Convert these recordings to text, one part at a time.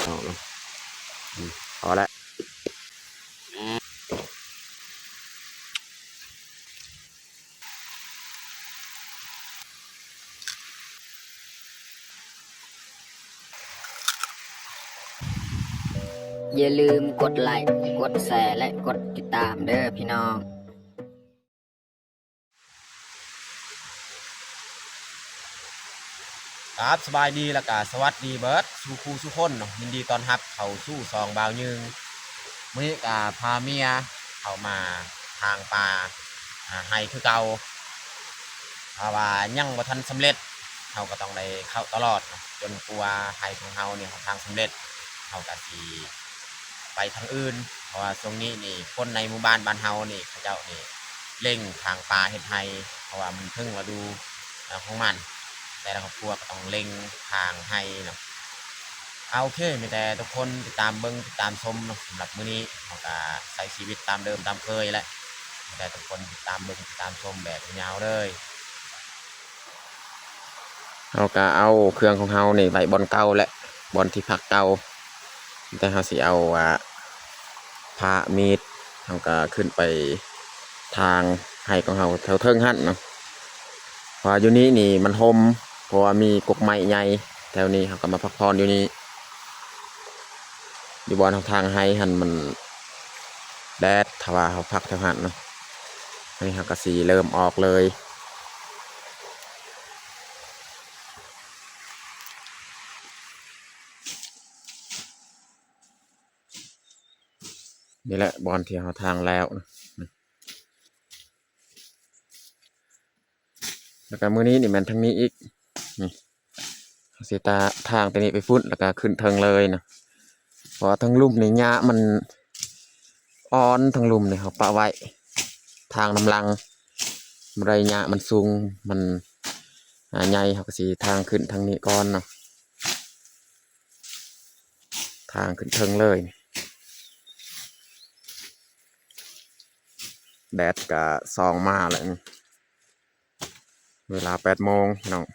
เอาเนาะพอแล้วอย่าลืมกดไลค์กดแชร์และกดติดตามเด้อพี่น้องครับสบายดีแล้วก็สวัสดีเบิร์ดสู่ครูสู่คนเนาะยินดีต้อนรับเข้าสู่ซองบาวยึงมื้อนี้ก็พาเมียเข้ามาทางป่าให้คือเก่าเพราะว่ายังบ่ทันสำเร็จเราก็ต้องได้เข้าตลอดเนาะจนกว่าให้ของเราเนี่ยทางสำเร็จเราก็สิไปทางอื่นเพราะว่าช่วงนี้นี่คนในหมู่บ้านเฮานี่เขาเจ้านี่เร่งทางป่าเฮ็ดไร่เพราะว่ามันเพิ่งฤดูของมันแต่ละครอบครัวก็ต้องเร่งทางให้เนาะเอาโอเคมีแต่ทุกคนติดตามเบิ่งติดตามชมเนาะสำหรับมื้อนี้เราก็ใช้ชีวิตตามเดิมตามเคยแหละมีแต่ทุกคนติดตามเบิ่งติดตามชมแบบยาวเลยเราก็เอาเครื่องของเรานี่ไว้บอนเก่าแหละบอนที่พักเก่าแต่เราสิเอาพระมีดเราก็ขึ้นไปทางให้ของเราแถวเทิงหั่นเนาะเพราะอยู่นี้นี่มันห่มเพราะว่ามีกกไม้ใหญ่แถวนี้เราก็มาพักผ่อนอยู่นี่อยู่บอนทางให้หั่นมันแดดถ้าว่าเราพักแถวหั่นเนาะนี่เราก็สีเริ่มออกเลยนี่แหละบอนที่เราทางแล้วนะแล้วก็มื้อนี้นี่มันทางนี้อีกนี่สีตาทางตัวนี้ไปฟุ้นแล้วก็ขึ้นเทิงเลยนะเพราะทั้งลุ่มในหญ้ามันอ่อนทั้งลุ่มเนี่ยเขาปะไว้ทางน้ำลังไรหญ้ามันสูงมันใหญ่เขาก็สีทางขึ้นทางนี้ก่อนเนาะทางขึ้นเทิงเลยแดดกะซองมาเลยเวลา8 โมงน้อง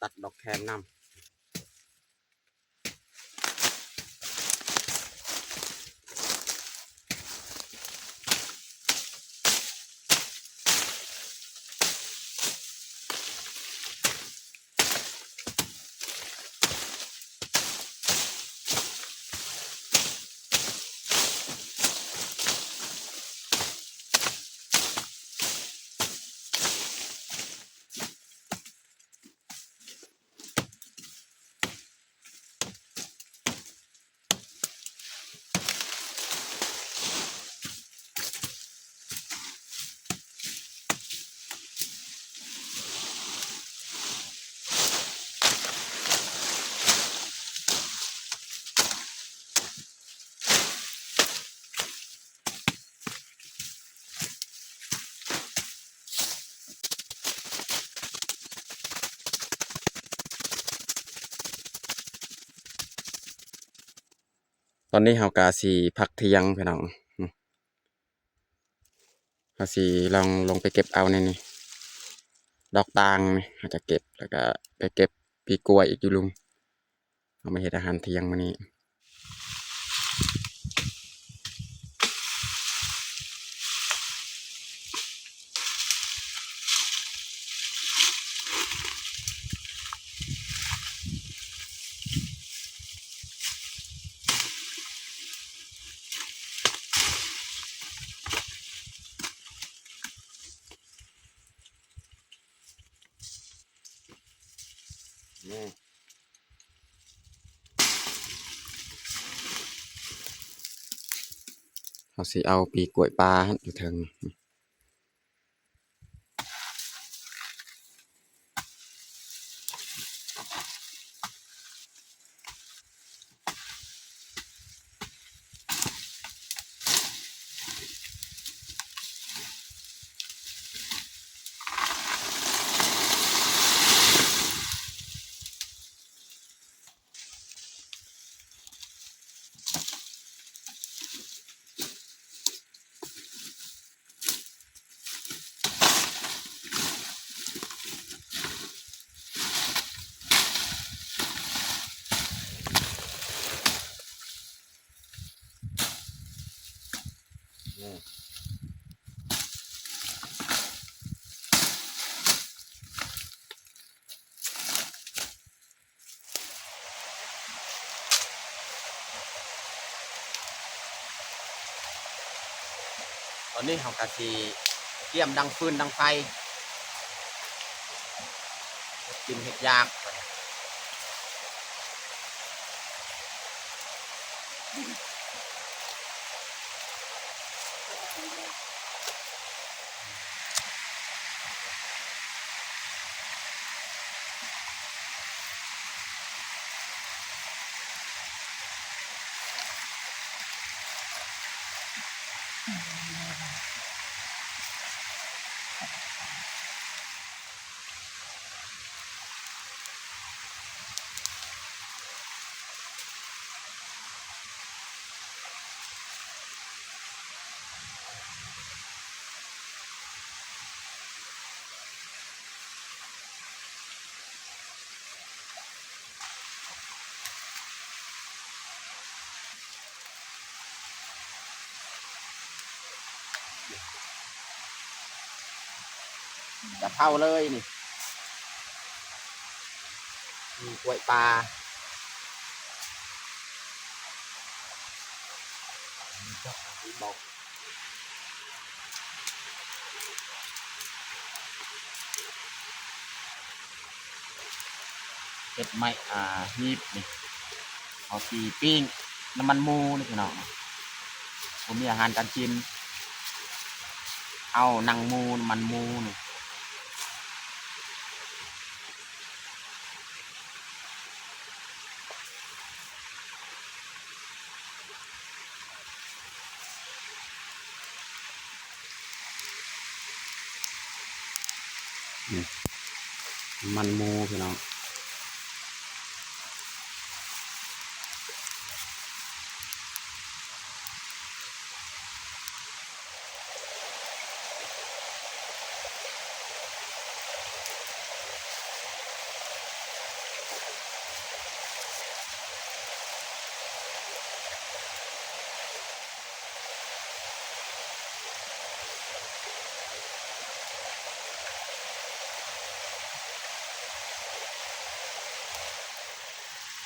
ตัดดอกแคนนำตอนนี้เฮากาสีพักเที่ยงพี่น้องเฮาสีลงไปเก็บเอาในนี่ดอกตางนี่อาจจะเก็บแล้วก็ไปเก็บปีกล้วยอีกอยู่ลุงเอามาเฮ็ดอาหารเที่ยงมื้อนี้ นี่เขาสิเอาปีกล้วยปลาอยู่เทิงตอนนี้เขากะสิเตรียมดังฟืนดังไฟกินเห็ดยากจะเผาเลยนี่มีกล้วยปลาบอกเห็ดไม้หีบนี่เอาปีปิ้งน้ำมันหมูนี่พี่น้องผมมีอาหารการกินเอาหนังหมูน้ำมันหมูนี่น้ำมันหมูพี่น้อง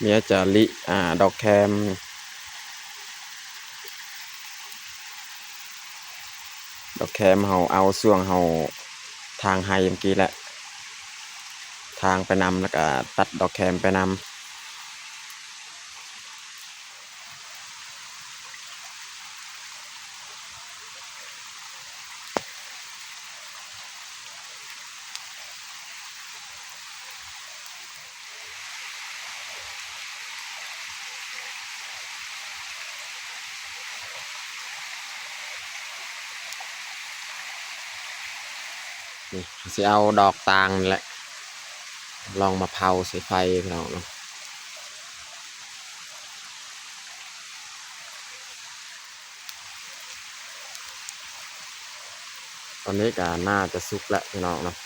เมียจะลิดอกแคมดอกแคมเขาเอาส่วงเขาทางไฮเมื่อกี้แหละทางไปนำแล้วก็ตัดดอกแคมไปนำนี่สิเอาดอกตางนี่แหละลองมาเผาใส่ไฟพี่น้องเนาะตอนนี้ก็น่าจะสุกแล้วพี่น้องเนาะ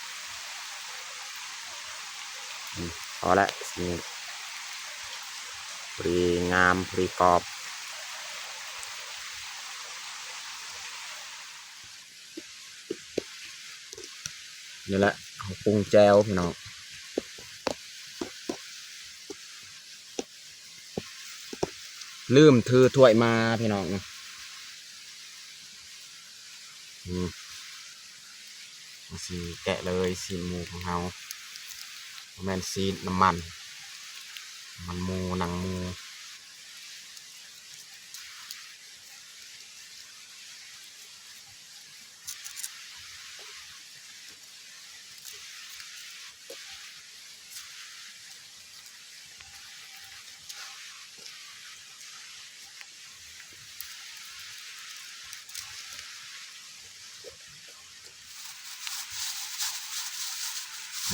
พอแล้วสิพอดีงามพอดีกรอบนี่แหละของปรุงแจวพี่น้องลืมถือถ้วยมาพี่น้องเนาะสีแกะเลยสีหมูของเราแมนซีน้ำมัน มันหมูหนังหมู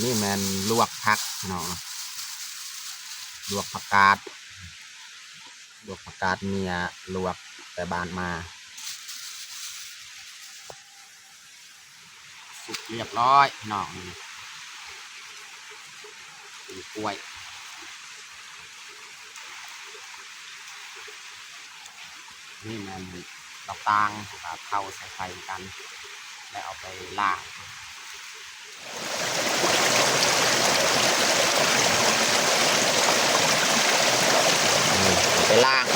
นี่แมนลวกผักเนาะลวกผักกาดลวกผักกาดเมียลวกแต่บานมาสุกเรียบร้อยเนาะปีกล้วยนี่แมนดอกตางกับเข้าใส่ไฟกันแล้วเอาไปล่างไปล่าง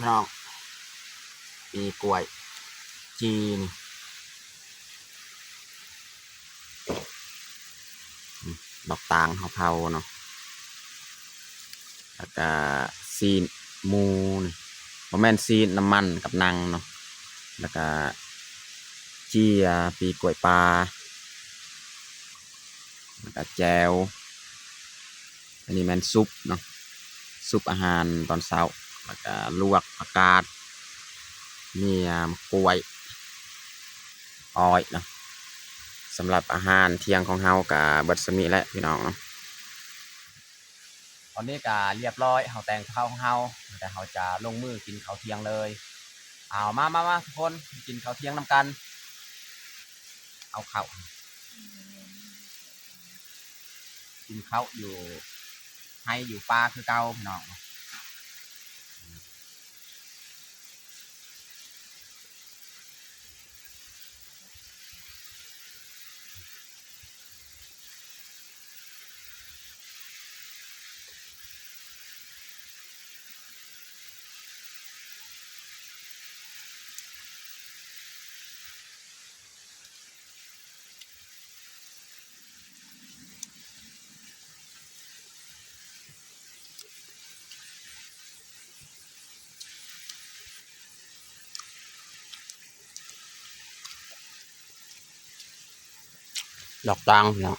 พี่น้องปีกล้วยจีนดอกตางเผาๆเนาะแล้วก็ซีนหมูนี่บ่แม่นซีนน้ำมันกับนังเนาะแล้วก็เจียปีกล้วยปลาแล้วก็แจวอันนี้แม่นซุปเนาะซุปอาหารตอนเช้าแล้วก็ลวกผักกาดมีกล้วยอ้อยเนาะสำหรับอาหารเที่ยงของเฮากับเบิดสมิและพี่น้องเนาะตอนนี้ก็เรียบร้อยเฮาแต่งข้าวของเฮาแต่เฮาจะลงมือกินข้าวเที่ยงเลยเอามาทุกคนกินข้าวเที่ยงนำกันเอาข้าวกินข้าวอยู่ให้อยู่ป่าคือเก่าพี่น้องดอกตังพี่น้อง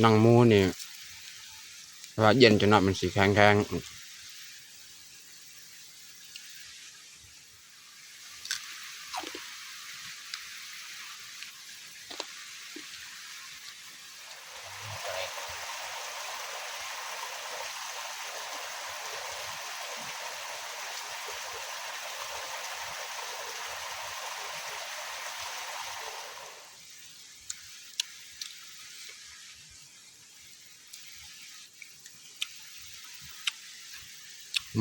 นังมูนี่ว่าเย็นจนมันสีแข็ง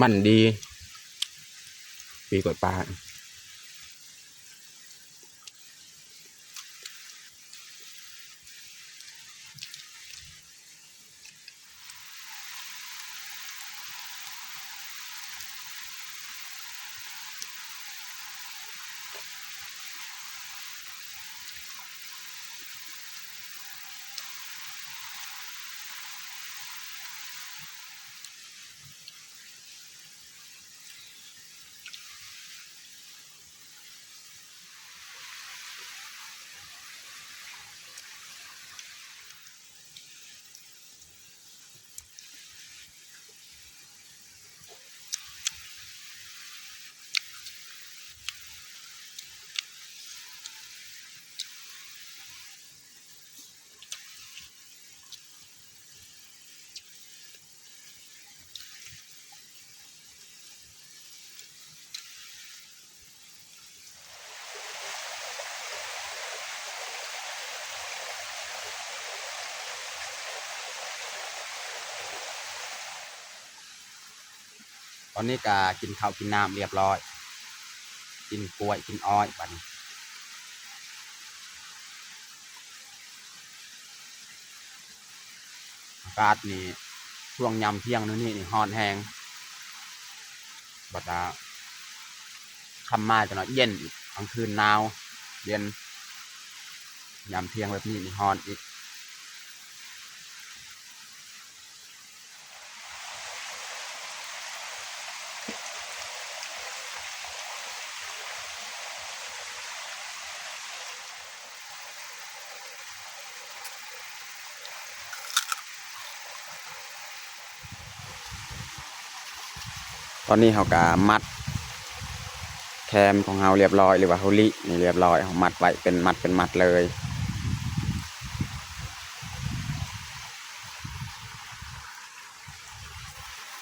มันดีปีกล้วยปลา อนนี้ก็กินข้าวกินน้ำเรียบร้อยกินกล้วยกินอ้อยบัดนี้อากาศนี่ช่วงยามเที่ยงนี่ร้อนแห้งบัดนี้ค่ำมาจะหน่อยเย็นอีกกลางคืนหนาวเย็นยามเที่ยงแบบนี้นี่ร้อนอีกตอนนี้เขาก็มัดแคมของเราเรียบร้อยหรือว่าเฮาลินี่เรียบร้อยเขามัดไว้เป็นมัดเลย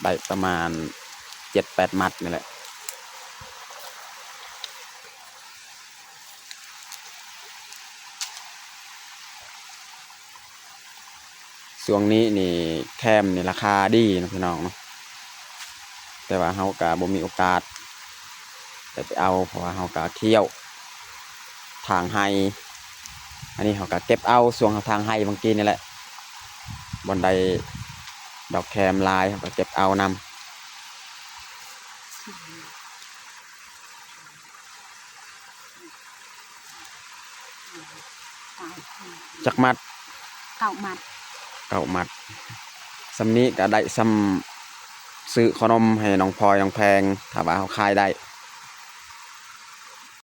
ได้ประมาณ 7-8 มัดนี่แหละช่วงนี้นี่แคมนี่ราคาดีนะพี่น้องเนาะแต่ว่าเขาก็บ่มีโอกาสได้ไปเอาเพราะว่าเขาก็เที่ยวทางไฮอันนี้เขาก็เก็บเอาส่วงทางไฮบางทีนี่แหละบนใดดอกแคมลายเขาก็เก็บเอานำจักมัด เก่ามัด 9 มัดสำนี้ก็ได้ซ้ำซื้อขนมให้น้องพลอยน้องแพงถ้าว่าเขาขายได้